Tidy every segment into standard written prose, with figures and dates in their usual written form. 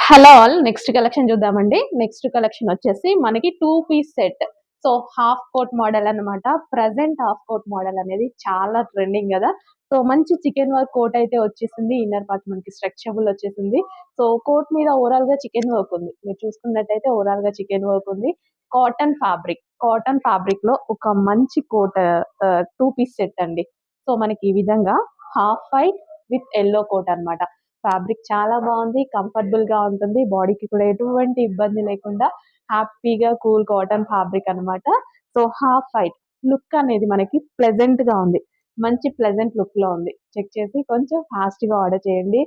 Hello all, next collection చూద్దామండి. Next collection వచ్చేసి మనకి 2 piece set. So half coat model అన్నమాట. ప్రజెంట్ హాఫ్ కోట్ మోడల్ అనేది చాలా ట్రెండింగ్ కదా. సో మంచి చికెన్ వర్క్ కోట్ అయితే వచ్చేసింది. ఇన్నర్ పార్ట్ మనకి స్ట్రెచబుల్ వచ్చేసింది. సో కోట్ మీద ఓవరాల్ గా చికెన్ వర్క్ ఉంది. మీరు చూసుకున్నట్టయితే ఓవరాల్ గా చికెన్ వర్క్ ఉంది. కాటన్ ఫ్యాబ్రిక్ లో ఒక మంచి కోట్ 2 పీస్ సెట్ అండి. సో మనకి ఈ విధంగా half white with yellow coat అన్నమాట. ఫ్యాబ్రిక్ చాలా బాగుంది, కంఫర్టబుల్ గా ఉంటుంది, బాడీకి కూడా ఎటువంటి ఇబ్బంది లేకుండా హ్యాపీగా కూల్ కాటన్ ఫ్యాబ్రిక్ అన్నమాట. సో హాఫ్ వైట్ లుక్ అనేది మనకి ప్లెజెంట్ గా ఉంది, మంచి ప్లెజెంట్ లుక్ లో ఉంది. చెక్ చేసి కొంచెం ఫాస్ట్ గా ఆర్డర్ చేయండి.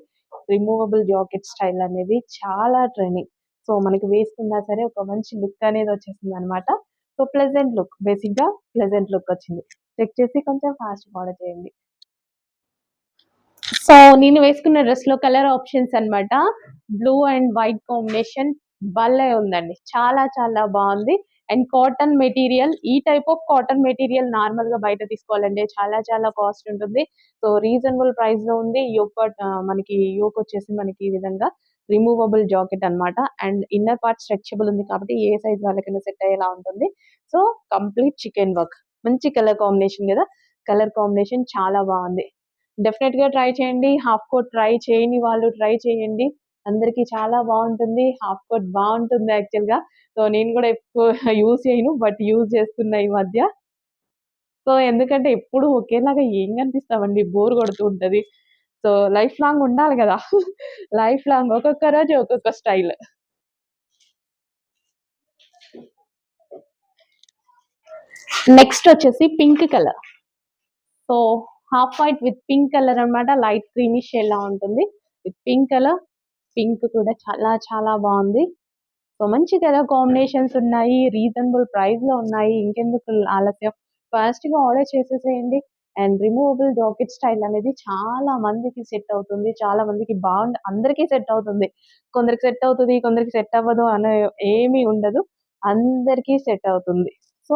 రిమూవబుల్ జాకెట్ స్టైల్ అనేది చాలా ట్రెండింగ్. సో మనకి వేసుకున్నా సరే ఒక మంచి లుక్ అనేది వచ్చేసింది అనమాట. సో ప్లెజెంట్ లుక్, బేసిక్ గా ప్లెజెంట్ లుక్ వచ్చింది. చెక్ చేసి కొంచెం ఫాస్ట్ గా ఆర్డర్ చేయండి. సో నేను వేసుకున్న డ్రెస్ లో కలర్ ఆప్షన్స్ అన్నమాట. బ్లూ అండ్ వైట్ కాంబినేషన్ భలే ఉందండి, చాలా చాలా బాగుంది. అండ్ కాటన్ మెటీరియల్, ఈ type of cotton material normal గా బయట తీసుకోవాలంటే చాలా చాలా కాస్ట్ ఉంటుంది. సో రీజనబుల్ ప్రైస్ లో ఉంది. మనకి యోక్ వచ్చేసి మనకి ఈ విధంగా రిమూవబుల్ జాకెట్ అన్నమాట. అండ్ ఇన్నర్ పార్ట్ స్ట్రెచబుల్ ఉంది కాబట్టి ఏ సైజ్ వాళ్ళకైనా సెట్ అయ్యేలా ఉంటుంది. సో కంప్లీట్ చికెన్ వర్క్, మంచి కలర్ కాంబినేషన్ కదా. కలర్ కాంబినేషన్ చాలా బాగుంది. డెఫినెట్ గా ట్రై చేయండి. హాఫ్ కోట్ ట్రై చేయని వాళ్ళు ట్రై చేయండి. అందరికి చాలా బాగుంటుంది. హాఫ్ కోట్ బాగుంటుంది యాక్చువల్ గా. సో నేను కూడా ఎక్కువ యూజ్ చేయను, బట్ యూజ్ చేస్తున్నా ఈ మధ్య. సో ఎందుకంటే ఎప్పుడు ఒకేలాగా ఏం కనిపిస్తామండి, బోర్ కొడుతూ ఉంటది. సో లైఫ్ లాంగ్ ఉండాలి కదా. లైఫ్ లాంగ్ ఒక్కొక్క రోజు ఒక్కొక్క స్టైల్. నెక్స్ట్ వచ్చేసి pink colour. So half white with pink colour అన్నమాట. లైట్ క్రీమిష్ ఎలా ఉంటుంది విత్ పింక్ కలర్. పింక్ కూడా చాలా చాలా బాగుంది. సో మంచి కలర్ కాంబినేషన్స్ ఉన్నాయి, రీజనబుల్ ప్రైస్ లో ఉన్నాయి. ఇంకెందుకు ఆలస్యం, ఫాస్ట్ గా ఆర్డర్ చేసేసేయండి. అండ్ రిమూవబుల్ జాకెట్ స్టైల్ అనేది చాలా మందికి సెట్ అవుతుంది, చాలా మందికి అందరికీ సెట్ అవుతుంది. కొందరికి సెట్ అవుతుంది, కొందరికి సెట్ అవ్వదు అనే ఏమీ ఉండదు, అందరికీ సెట్ అవుతుంది. సో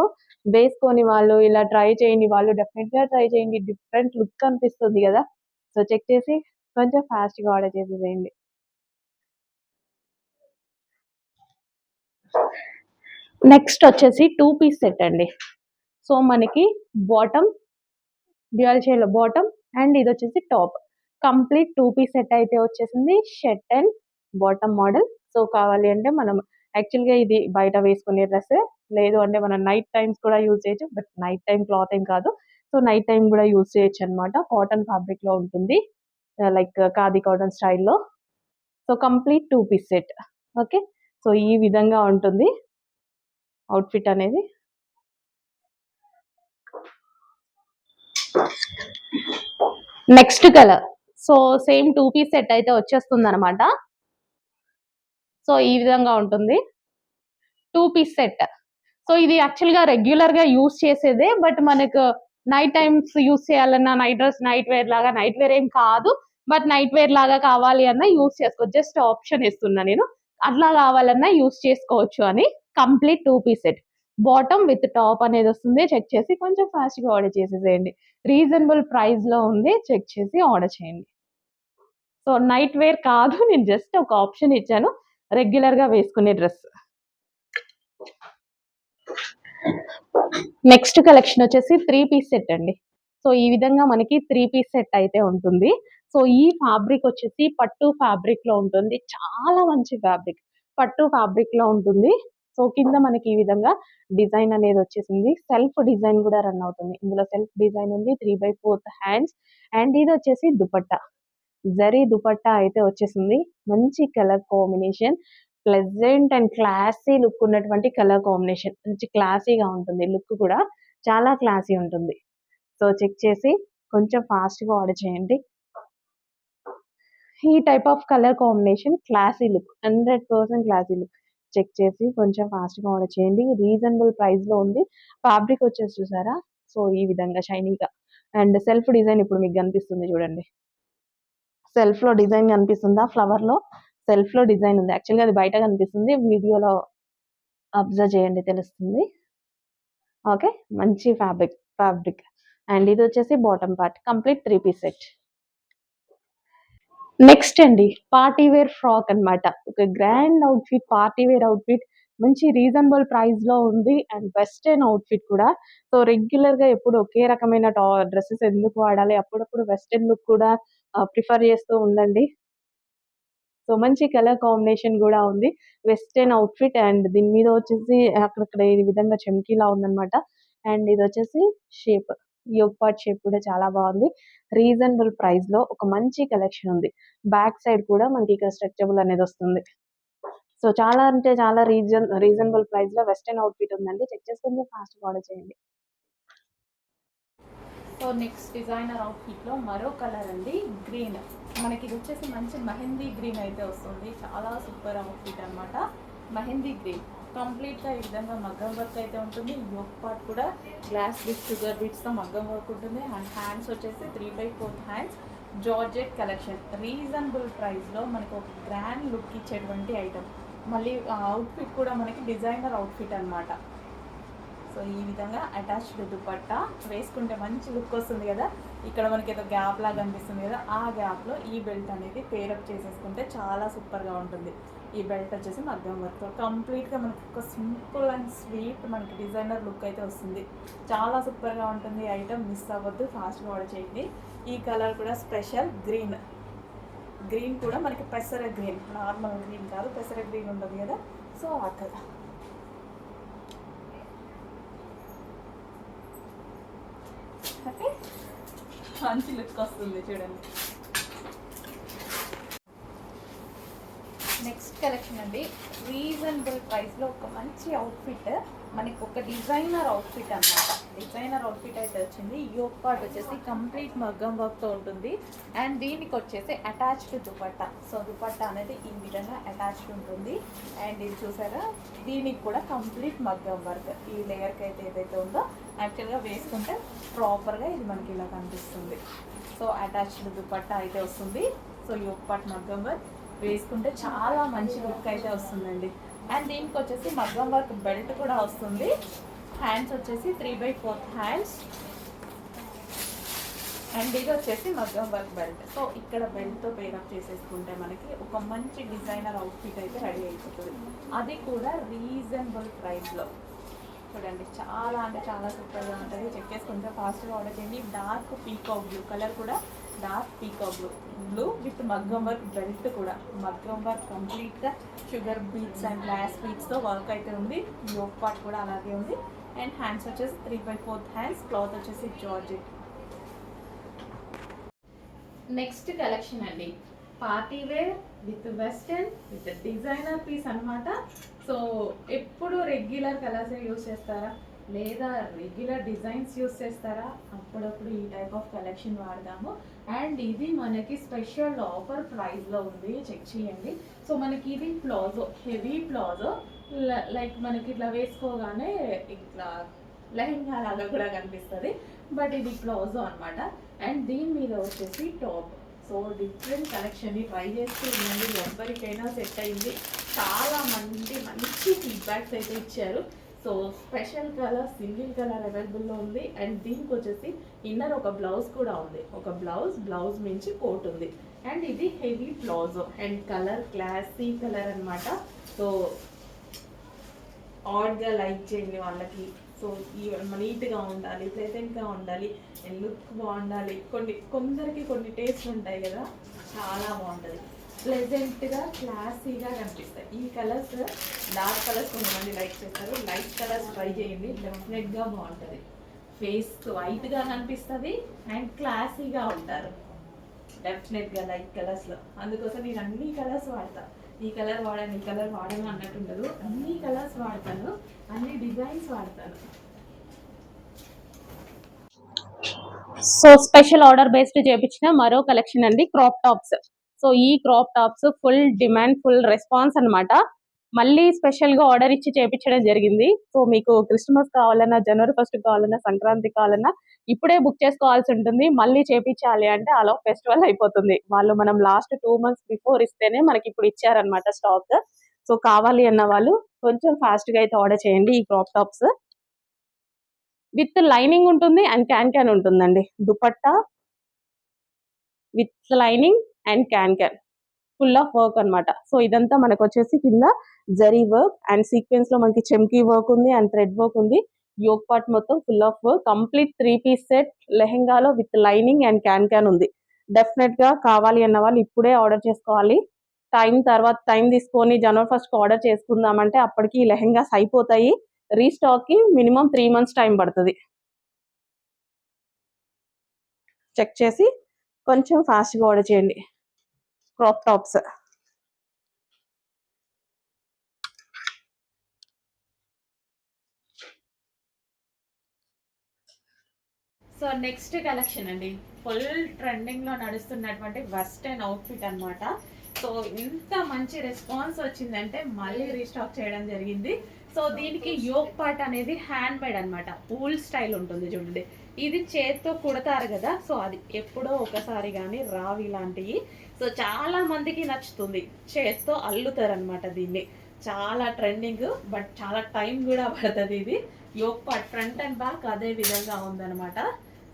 వేసుకొని వాళ్ళు, ఇలా ట్రై చేయండి, వాళ్ళు డెఫినెట్ గా ట్రై చేయండి. డిఫరెంట్ లుక్ అనిపిస్తుంది కదా. సో చెక్ చేసి కొంచెం ఫాస్ట్ గా ఆర్డర్ చేసేసేయండి. నెక్స్ట్ వచ్చేసి 2 పీస్ సెట్ అండి. సో మనకి bottom dual shade bottom, and ఇది వచ్చేసి టాప్. కంప్లీట్ 2 పీస్ సెట్ అయితే వచ్చేసింది. Shirt and bottom model. So కావాలి అంటే మనం యాక్చువల్ గా ఇది బయట వేసుకునే డ్రెస్, లేదు అంటే మనం నైట్ టైమ్స్ కూడా యూజ్ చేయొచ్చు. బట్ నైట్ టైం క్లాత్ ఏం కాదు, సో నైట్ టైం కూడా యూజ్ చేయొచ్చు అనమాట. కాటన్ ఫ్యాబ్రిక్ లో ఉంటుంది, లైక్ ఖాదీ కాటన్ స్టైల్లో. So complete 2 piece set. Okay, so ఈ విధంగా ఉంటుంది అవుట్ఫిట్ అనేది. Next colour. So same 2 piece set అయితే వచ్చేస్తుంది అనమాట. సో ఈ విధంగా ఉంటుంది 2 పీస్ సెట్. సో ఇది యాక్చువల్ గా రెగ్యులర్ గా యూస్ చేసేదే, బట్ మనకు నైట్ టైమ్స్ యూస్ చేయాలన్నా, నైట్ డ్రెస్ నైట్ వేర్ లాగా, నైట్ వేర్ ఏం కాదు బట్ నైట్ వేర్ లాగా కావాలి అన్నా యూస్ చేసుకోవచ్చు. జస్ట్ ఆప్షన్ ఇస్తున్నా నేను, అట్లా కావాలన్నా యూస్ చేసుకోవచ్చు అని. Complete 2 piece set, bottom with top అనేది వస్తుంది. చెక్ చేసి కొంచెం ఫాస్ట్ గా ఆర్డర్ చేసేసేయండి. రీజనబుల్ ప్రైస్ లో ఉంది, చెక్ చేసి ఆర్డర్ చేయండి. సో నైట్ వేర్ కాదు, నేను జస్ట్ ఒక ఆప్షన్ ఇచ్చాను, రెగ్యులర్ గా వేసుకునే డ్రెస్. నెక్స్ట్ కలెక్షన్ వచ్చేసి 3 పీస్ సెట్ అండి. సో ఈ విధంగా మనకి 3 పీస్ సెట్ అయితే ఉంటుంది. సో ఈ ఫ్యాబ్రిక్ వచ్చేసి పట్టు ఫ్యాబ్రిక్ లో ఉంటుంది, చాలా మంచి ఫ్యాబ్రిక్, పట్టు ఫ్యాబ్రిక్ లో ఉంటుంది. సో కింద మనకి ఈ విధంగా డిజైన్ అనేది వచ్చేసింది. సెల్ఫ్ డిజైన్ కూడా రన్ అవుతుంది ఇందులో. సెల్ఫ్ డిజైన్ ఉంది, 3/4 హ్యాండ్స్. అండ్ ఇది వచ్చేసి దుపట్టా, జరీ దుపట్టా అయితే వచ్చేసింది. మంచి colour combination, pleasant and classy look ఉన్నటువంటి కలర్ కాంబినేషన్. మంచి క్లాసీగా ఉంటుంది, లుక్ కూడా చాలా క్లాసీ ఉంటుంది. సో చెక్ చేసి కొంచెం ఫాస్ట్ గా ఆర్డర్ చేయండి. ఈ type of colour combination, classy look, 100% classy look. Check చేసి కొంచెం ఫాస్ట్ గా ఆర్డర్ చేయండి. రీజనబుల్ ప్రైస్ లో ఉంది. ఫ్యాబ్రిక్ వచ్చేసి చూసారా, సో ఈ విధంగా షైనీగా. అండ్ సెల్ఫ్ డిజైన్ ఇప్పుడు మీకు కనిపిస్తుంది చూడండి. సెల్ఫ్ లో డిజైన్ కనిపిస్తుందా, ఫ్లవర్ లో సెల్ఫ్ లో డిజైన్ ఉంది. యాక్చువల్గా అది బయట కనిపిస్తుంది, వీడియోలో అబ్జర్వ్ చేయండి తెలుస్తుంది. ఓకే, మంచి ఫ్యాబ్రిక్. అండ్ ఇది వచ్చేసి bottom part. Complete 3 piece set. Next అండి పార్టీ వేర్ ఫ్రాక్ అన్నమాట. ఒక grand outfit, party wear outfit మంచి రీజనబుల్ ప్రైస్‌లో ఉంది. అండ్ వెస్టర్న్ అవుట్‌ఫిట్ కూడా. సో, రెగ్యులర్‌గా ఎప్పుడు ఒకే రకమైన డ్రెసెస్ ఎందుకు వాడాలి? అప్పుడప్పుడు వెస్టర్న్ లుక్ కూడా ప్రిఫర్ చేస్తూ ఉండండి. సో, మంచి కలర్ కాంబినేషన్ గూడా ఉంది. వెస్టర్న్ అవుట్‌ఫిట్ అండ్ దీని మీద వచ్చేసి అక్కడక్కడ ఈ విధంగా చమ్కీలా ఉందన్నమాట. అండ్ ఇదొచ్చేసి షేప్. యోగ్ పార్ట్ షేప్ కూడా చాలా బావుంది. రీజనబుల్ ప్రైస్‌లో ఒక మంచి కలెక్షన్ ఉంది. బ్యాక్ సైడ్ కూడా మనకి ఇక్కడ స్ట్రెచబుల్ అనేదొస్తుంది. సో, చాలా అంటే చాలా రీజనబుల్ ప్రైస్‌లో వెస్టర్న్ అవుట్‌ఫిట్ ఉందండి. చెక్ చేసుకొని ఫాస్ట్‌గా ఆర్డర్ చేయండి. సో నెక్స్ట్ డిజైనర్ అవుట్ఫిట్లో మరో కలర్ అండి, గ్రీన్. మనకి ఇది వచ్చేసి మంచి మెహందీ గ్రీన్ అయితే వస్తుంది. చాలా సూపర్ అవుట్ఫిట్ అనమాట. మెహందీ గ్రీన్ కంప్లీట్గా ఈ విధంగా మగ్గం వర్క్ అయితే ఉంటుంది. యోక్ పార్ట్ కూడా గ్లాస్ బిట్స్, షుగర్ బిట్స్తో మగ్గం వర్క్ ఉంటుంది. అండ్ హ్యాండ్స్ వచ్చేసి 3/4 హ్యాండ్స్. జార్జెట్ కలెక్షన్ రీజనబుల్ ప్రైస్లో మనకు ఒక గ్రాండ్ లుక్ ఇచ్చేటువంటి ఐటమ్. మళ్ళీ అవుట్ఫిట్ కూడా మనకి డిజైనర్ అవుట్ఫిట్ అనమాట. సో ఈ విధంగా అటాచ్డ్ దుపట్టా వేసుకుంటే మంచి లుక్ వస్తుంది కదా. ఇక్కడ మనకి ఏదో గ్యాప్ లాగా అనిపిస్తుంది కదా, ఆ గ్యాప్లో ఈ బెల్ట్ అనేది పేరప్ చేసేసుకుంటే చాలా సూపర్గా ఉంటుంది. ఈ బెల్ట్ వచ్చేసి మగ్గం వర్క్తో కంప్లీట్గా మనకి ఒక సింపుల్ అండ్ స్వీట్ మనకి డిజైనర్ లుక్ అయితే వస్తుంది. చాలా సూపర్గా ఉంటుంది. ఐటమ్ మిస్ అవ్వద్దు, ఫాస్ట్గా ఆర్డర్ చేయండి. ఈ కలర్ కూడా స్పెషల్ గ్రీన్. గ్రీన్ కూడా మనకి పెసర గ్రీన్, నార్మల్ గ్రీన్ కాదు, పెసర గ్రీన్ ఉంటుంది కదా, సో ఆ కలర్. ఓకే, మంచి లుక్ వస్తుంది చూడండి. నెక్స్ట్ కలెక్షన్ అండి, రీజనబుల్ ప్రైస్లో ఒక మంచి అవుట్ఫిట్. మనకి ఒక డిజైనర్ అవుట్ఫిట్ అనమాట. డిజైనర్ అవుట్ఫిట్ అయితే వచ్చింది. యోక్ పార్ట్ వచ్చేసి కంప్లీట్ మగ్గం వర్క్తో ఉంటుంది. అండ్ దీనికి వచ్చేసి అటాచ్డ్ దుపట్టా. సో దుపట్టా అనేది ఈ విధంగా అటాచ్డ్ ఉంటుంది. అండ్ ఇది చూసారా, దీనికి కూడా కంప్లీట్ మగ్గం వర్క్. ఈ లేయర్కి అయితే ఏదైతే ఉందో యాక్చువల్గా వేసుకుంటే ప్రాపర్గా ఇది మనకి ఇలా కనిపిస్తుంది. సో అటాచ్డ్ దుపట్టా అయితే వస్తుంది. సో యోక్ పార్ట్ మగ్గం వర్క్ వేసుకుంటే చాలా మంచి లుక్ అయితే వస్తుందండి. అండ్ దీనికి వచ్చేసి మగ్గం వర్క్ బెల్ట్ కూడా వస్తుంది. హ్యాండ్స్ వచ్చేసి 3/4 హ్యాండ్స్. అండ్ ఇది వచ్చేసి మగ్గం వర్క్ బెల్ట్. సో ఇక్కడ బెల్ట్తో పేరప్ చేసేసుకుంటే మనకి ఒక మంచి డిజైనర్ అవుట్ఫిట్ అయితే రెడీ అయిపోతుంది. అది కూడా రీజనబుల్ ప్రైస్లో. చూడండి, చాలా అంటే చాలా సూపర్గా ఉంటుంది. చెక్ చేసుకుంటే ఫాస్ట్గా ఆర్డర్ చేయండి. డార్క్ పీకాక్ బ్లూ కలర్ కూడా, డార్క్ పీకాక్ బ్లూ విత్ మగ్గం వర్క్ బెల్ట్ కూడా. మగ్గం వర్క్ కంప్లీట్గా షుగర్ బీట్స్ అండ్ గ్లాస్ బీట్స్తో వర్క్ అయితే ఉంది. యోక్ పార్ట్ కూడా అలాగే ఉంది. అండ్ హ్యాండ్స్ వచ్చేసి 3/4 హ్యాండ్స్. క్లాత్ వచ్చేసి జార్జెట్. నెక్స్ట్ కలెక్షన్ అండి, party wear with western with designer piece అనమాట. సో ఎప్పుడు రెగ్యులర్ కలర్స్ యూస్ చేస్తారా, లేదా రెగ్యులర్ డిజైన్స్ యూస్ చేస్తారా? అప్పుడప్పుడు ఈ టైప్ ఆఫ్ కలెక్షన్ వాడదాము. అండ్ ఇది మనకి స్పెషల్ ఆఫర్ ప్రైస్లో ఉంది, చెక్ చేయండి. సో మనకి ఇది ప్లాజో, హెవీ ప్లాజో. లైక్ మనకి ఇట్లా వేసుకోగానే ఇట్లా లెహెంగా లాగా కూడా కనిపిస్తుంది. బట్ ఇది ప్లాజో అనమాట. అండ్ దీని మీద వచ్చేసి టాప్. సో డిఫరెంట్ కలెక్షన్ని ట్రై చేస్తూ ఉండండి. ఎవరికైనా సెట్ అయింది. చాలా మంచి ఫీడ్బ్యాక్స్ అయితే ఇచ్చారు. So special colour, single colour అవైలబుల్లో ఉంది. అండ్ దీనికి వచ్చేసి ఇన్నర్ ఒక బ్లౌజ్ కూడా ఉంది. ఒక బ్లౌజ్ మించి కోట్ ఉంది. అండ్ ఇది heavy palazzo. And colour classy colour అనమాట. సో ఆడ్గా లైక్ చేయండి వాళ్ళకి. సో ఈ నీట్గా ఉండాలి, ప్లెజెంట్గా ఉండాలి, లుక్ బాగుండాలి. కొందరికి కొన్ని టేస్ట్ ఉంటాయి కదా, చాలా బాగుంటుంది. ప్లెజెంట్గా క్లాసీగా కనిపిస్తాయి ఈ కలర్స్. డార్క్ కలర్స్ కొంతమంది లైక్ చేస్తారు. లైట్ కలర్స్ ట్రై చేయండి, డెఫినెట్గా బాగుంటుంది. ఫేస్ వైట్గా కనిపిస్తుంది అండ్ క్లాసీగా ఉంటారు డెఫినెట్గా లైట్ కలర్స్లో. అందుకోసం నేను అన్ని కలర్స్ వాడతాను. ఈ కలర్ వాడాను, ఈ కలర్ వాడను అన్నట్టు ఉండదు. అన్ని కలర్స్ వాడతాను, అన్ని డిజైన్స్ వాడతాను. సో స్పెషల్ ఆర్డర్ బేస్డ్ చేపించిన మరో కలెక్షన్ అండి, క్రాప్ టాప్స్. సో ఈ crop tops full demand, full response అనమాట. మళ్ళీ స్పెషల్ గా ఆర్డర్ ఇచ్చి చేపించడం జరిగింది. సో మీకు క్రిస్మస్ కావాలన్నా, జనవరి 1 కావాలన్నా, సంక్రాంతి కావాలన్నా ఇప్పుడే బుక్ చేసుకోవాల్సి ఉంటుంది. మళ్ళీ చేపించాలి అంటే అలా ఫెస్టివల్ అయిపోతుంది. వాళ్ళు మనం లాస్ట్ 2 months బిఫోర్ ఇస్తేనే మనకి ఇప్పుడు ఇచ్చారనమాట స్టాక్. సో కావాలి అన్న వాళ్ళు కొంచెం ఫాస్ట్ గా అయితే ఆర్డర్ చేయండి. ఈ క్రాప్ టాప్స్ విత్ లైనింగ్ ఉంటుంది అండ్ క్యాన్ ఉంటుందండి. Dupatta with lining and can full of work అన్నమాట. సో ఇదంతా మనకు వచ్చేసి కింద జరీ వర్క్ అండ్ సీక్వెన్స్ లో మనకి చెమ్కీ వర్క్ ఉంది అండ్ థ్రెడ్ వర్క్ ఉంది. యోక్ పార్ట్ మొత్తం full of work, complete 3-piece set లెహెంగాలో విత్ లైనింగ్ అండ్ క్యాన్ ఉంది. డెఫినెట్ గా కావాలి అన్న వాళ్ళు ఇప్పుడే ఆర్డర్ చేసుకోవాలి. టైం తీసుకొని జనవరి 1st ఆర్డర్ చేసుకుందామంటే అప్పటికి ఈ లెహెంగాస్ అయిపోతాయి. రీస్టాక్ కి మినిమం 3 months టైం పడుతుంది. చెక్ చేసి కొంచెం ఫాస్ట్గా ఆర్డర్ చేయండి. Crop tops so next collection అండి, ఫుల్ ట్రెండింగ్ లో నడుస్తున్నటువంటి వెస్టర్న్ అవుట్ఫిట్ అన్నమాట. సో ఇంత మంచి రెస్పాన్స్ వచ్చిందంటే మళ్ళీ రీస్టాక్ చేయడం జరిగింది. సో దీనికి యోక్ పార్ట్ అనేది హ్యాండ్ మేడ్ అనమాట, ఊల్ స్టైల్ ఉంటుంది చూడండి. ఇది చేత్తో కుడతారు కదా, సో అది ఎప్పుడో ఒకసారి కానీ రావు ఇలాంటివి. సో చాలా మందికి నచ్చుతుంది, చేత్తో అల్లుతారు అనమాట దీన్ని. చాలా ట్రెండింగ్, బట్ చాలా టైం కూడా పడుతుంది. ఇది yoke part front and back అదే విధంగా ఉందన్నమాట.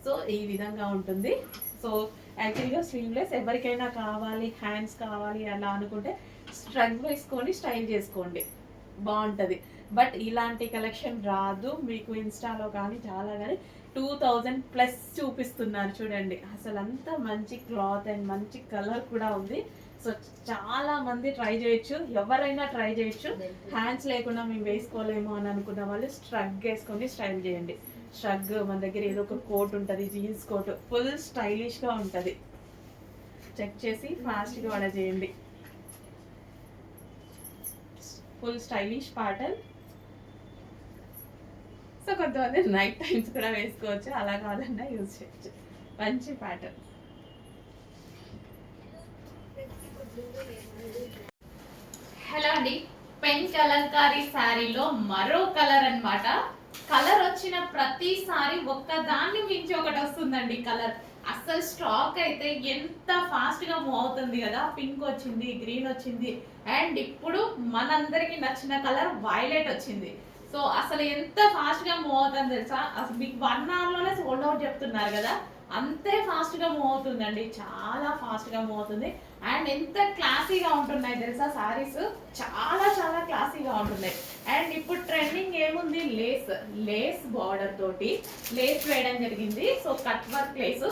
సో ఈ విధంగా ఉంటుంది. సో యాక్చువల్గా స్లీవ్లెస్ ఎవరికైనా కావాలి, హ్యాండ్స్ కావాలి అలా అనుకుంటే స్ట్రగ్ వేసుకొని స్టైల్ చేసుకోండి, బాగుంటుంది. బట్ ఇలాంటి కలెక్షన్ రాదు మీకు ఇన్స్టాలో కానీ చాలా కానీ 2000+ చూపిస్తున్నారు చూడండి. అసలు అంత మంచి క్లాత్ అండ్ మంచి కలర్ కూడా ఉంది. సో చాలా మంది ట్రై చేయొచ్చు, ఎవరైనా ట్రై చేయొచ్చు. హ్యాండ్స్ లేకుండా మేము వేసుకోలేము అని అనుకున్న వాళ్ళు స్ట్రగ్ వేసుకొని స్టైల్ చేయండి. స్ట్రగ్ మన దగ్గర ఏదో ఒక కోట్ ఉంటుంది, జీన్స్ కోట్, ఫుల్ స్టైలిష్గా ఉంటుంది. చెక్ చేసి ఫాస్ట్గా ఆర్డర్ చేయండి. Full stylish pattern. సో కొంతమంది నైట్ టైమ్స్ కూడా వేసుకోవచ్చు, అలా కావాలన్నా యూజ్ చేయొచ్చు. మంచి ప్యాటర్న్. హలో అండి, పెన్ కలంకారీ శారీలో మరో కలర్ అన్నమాట. కలర్ వచ్చిన ప్రతిసారి ఒక్కదాన్ని మించి ఒకటి వస్తుందండి కలర్. అసలు స్టాక్ అయితే ఎంత ఫాస్ట్ గా మూవ్ అవుతుంది కదా. పింక్ వచ్చింది, గ్రీన్ వచ్చింది, అండ్ ఇప్పుడు మనందరికి నచ్చిన కలర్ వైలెట్ వచ్చింది. సో అసలు ఎంత ఫాస్ట్ గా మూవ్ అవుతుంది తెలుసా. అసలు మీకు 1 hour లోనే సోల్డ్ అవుట్ చెప్తున్నారు కదా, అంతే ఫాస్ట్ గా మూవ్ అవుతుందండి, చాలా ఫాస్ట్ గా మూవ్ అవుతుంది. అండ్ ఎంత క్లాసీగా ఉంటున్నాయి తెలుసా సారీస్, చాలా చాలా క్లాసీగా ఉంటున్నాయి. అండ్ ఇప్పుడు ట్రెండింగ్ ఏముంది, లేస్ బార్డర్ తోటి లేస్ వేయడం జరిగింది. So cut work lace,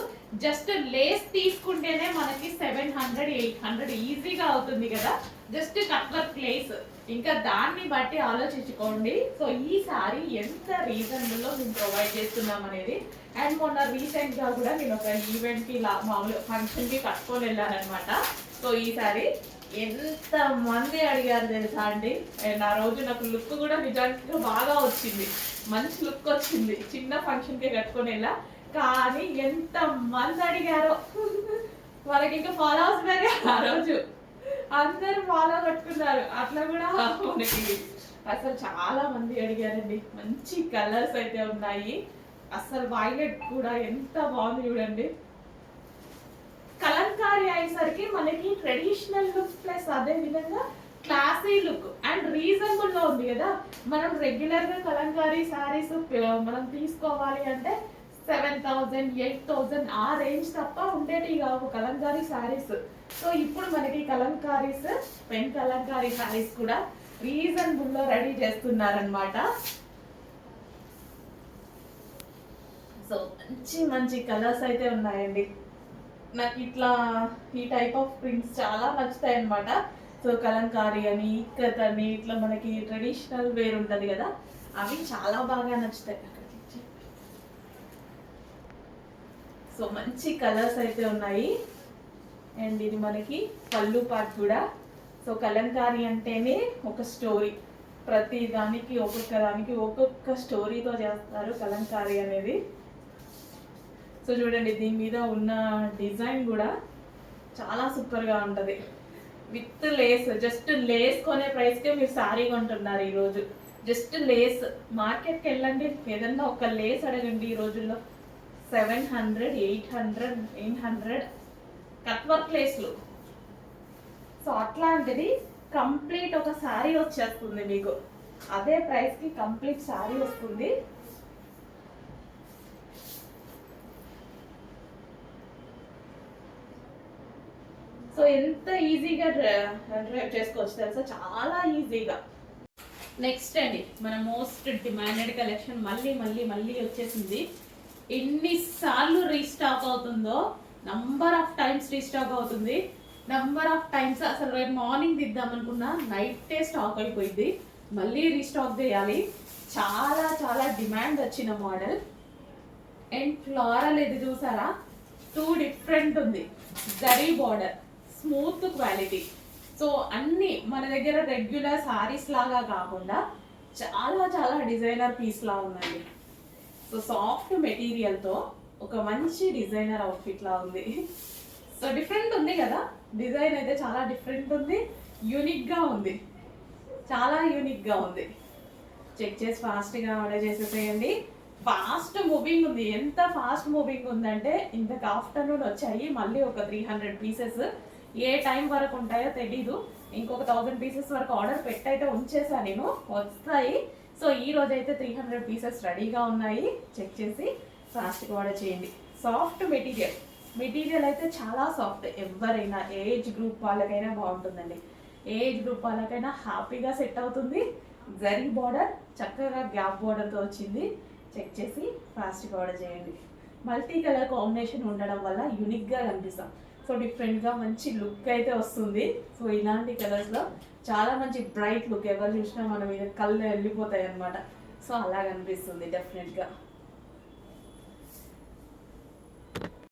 just lace తీసుకుంటేనే మనకి 700-800 ఈజీగా అవుతుంది కదా, జస్ట్ కట్ వర్క్ లేస్. ఇంకా దాన్ని బట్టి ఆలోచించుకోండి. సో ఈ సారీ ఎంత రీజనబుల్ లో మేము ప్రొవైడ్ చేస్తున్నాం అనేది. అండ్ మొన్న రీసెంట్ గా కూడా నేను ఒక ఈవెంట్ కి మామూలు ఫంక్షన్ కి కట్టుకొని వెళ్ళానమాట. సో ఈ సారీ ఎంత మంది అడిగారు తెలుసా అండి. అండ్ ఆ రోజు నాకు లుక్ కూడా నిజానికి బాగా వచ్చింది, మంచి లుక్ వచ్చింది. చిన్న ఫంక్షన్ కి కట్టుకొని వెళ్ళా, కానీ ఎంత మంది అడిగారో. వాళ్ళకి ఇంకా ఫాలోవర్స్ పెరిగా ఆ రోజు, అందరూ ఫాలో కట్టుకున్నారు. అట్లా కూడా మనకి అసలు చాలా మంది అడిగారండి. మంచి కలర్స్ అయితే ఉన్నాయి. అసలు వైలెట్ కూడా ఎంత బాగుంది చూడండి. కలంకారీ అయ్యేసరికి మనకి ట్రెడిషనల్ లుక్ ప్లస్ అదే విధంగా క్లాసీ లుక్ అండ్ రీజనబుల్ లో ఉంది కదా. మనం రెగ్యులర్ గా కలంకారీ సారీస్ మనం తీసుకోవాలి అంటే 7,000-8,000 ఆ రేంజ్ తప్ప ఉండేటివి కావు కలంకారీ సారీస్. సో ఇప్పుడు మనకి కలంకారీస్, పెన్ కలంకారీ సారీస్ కూడా రీజనబుల్ లో రెడీ చేస్తున్నారనమాట. సో మంచి మంచి కలర్స్ అయితే ఉన్నాయండి. నాకు ఇట్లా ఈ టైప్ ఆఫ్ ప్రింట్స్ చాలా నచ్చుతాయి అనమాట. సో కలంకారీ అని, ఇక్కత్ అని, ఇట్లా మనకి ట్రెడిషనల్ వేర్ ఉంటుంది కదా, అవి చాలా బాగా నచ్చుతాయి. సో మంచి కలర్స్ అయితే ఉన్నాయి. అండ్ ఇది మనకి పళ్ళు పార్ట్ కూడా. సో కలంకారీ అంటేనే ఒక స్టోరీ, ప్రతి దానికి ఒక్కొక్క స్టోరీతో చేస్తారు కలంకారీ అనేది. సో చూడండి, దీని మీద ఉన్న డిజైన్ కూడా చాలా సూపర్గా ఉంటుంది, విత్ లేస్. జస్ట్ లేస్ కొనే ప్రైస్కే మీరు శారీ కొంటున్నారు ఈరోజు. జస్ట్ లేస్ మార్కెట్కి వెళ్ళండి, ఏదన్నా ఒక లేస్ అడగండి ఈ రోజుల్లో 700-800-900 కట్ వర్క్ లేస్లు. సో అట్లాంటిది కంప్లీట్ ఒక శారీ వచ్చేస్తుంది మీకు, అదే ప్రైస్కి కంప్లీట్ శారీ వస్తుంది. సో ఎంత ఈజీగా డ్రైవ్ చేసుకోవచ్చు తెలుసా, చాలా ఈజీగా. నెక్స్ట్ అండి మన మోస్ట్ డిమాండెడ్ కలెక్షన్ మళ్ళీ మళ్ళీ మళ్ళీ వచ్చేసింది. ఎన్నిసార్లు రీస్టాక్ అవుతుందో, నంబర్ ఆఫ్ టైమ్స్ రీస్టాక్ అవుతుంది. నంబర్ ఆఫ్ టైమ్స్ అసలు రేపు మార్నింగ్ దిద్దామనుకున్నా నైటే స్టాక్ అయిపోయింది, మళ్ళీ రీస్టాక్ చేయాలి. చాలా చాలా డిమాండ్ వచ్చిన మోడల్. అండ్ ఫ్లోరల్ ఇది చూసారా, 2 డిఫరెంట్ ఉంది. Zari border, smooth quality. So అన్ని మన దగ్గర రెగ్యులర్ సారీస్ లాగా కాకుండా చాలా చాలా డిజైనర్ పీస్ లా ఉందండి. సో సాఫ్ట్ మెటీరియల్తో ఒక మంచి డిజైనర్ అవుట్ఫిట్ లా ఉంది. సో డిఫరెంట్ ఉంది కదా, డిజైన్ అయితే చాలా డిఫరెంట్ ఉంది, యూనిక్గా ఉంది, చాలా యూనిక్గా ఉంది. చెక్ చేసి ఫాస్ట్గా ఆర్డర్ చేసేసేయండి. ఫాస్ట్ మూవింగ్ ఉంది. ఎంత ఫాస్ట్ మూవింగ్ ఉందంటే ఇంతకు ఆఫ్టర్నూన్ వచ్చాయి మళ్ళీ ఒక 300 పీసెస్. ఏ టైం వరకు ఉంటాయో తెలీదు. ఇంకొక 1000 పీసెస్ వరకు ఆర్డర్ పెట్టయితే ఉంచేసా నేను, వస్తాయి. సో ఈ రోజు అయితే 300 పీసెస్ రెడీగా ఉన్నాయి. చెక్ చేసి ఫాస్ట్గా ఆర్డర్ చేయండి. సాఫ్ట్ మెటీరియల్, మెటీరియల్ అయితే చాలా సాఫ్ట్. ఎవరైనా ఏజ్ గ్రూప్ వాళ్ళకైనా బాగుంటుందండి. ఏజ్ గ్రూప్ వాళ్ళకైనా హ్యాపీగా సెట్ అవుతుంది. జరీ బార్డర్ చక్కగా గ్యాప్ బార్డర్తో వచ్చింది. చెక్ చేసి ఫాస్ట్గా ఆర్డర్ చేయండి. మల్టీ కలర్ కాంబినేషన్ ఉండడం వల్ల యూనిక్గా కనిపిస్తాం. సో డిఫరెంట్గా మంచి లుక్ అయితే వస్తుంది. సో ఇలాంటి కలర్స్లో చాలా మంచి బ్రైట్ లుక్, ఎవరు చూసినా మన మీద కళ్ళు వెళ్ళిపోతాయి అన్నమాట. సో అలా కనిపిస్తుంది డెఫినెట్గా.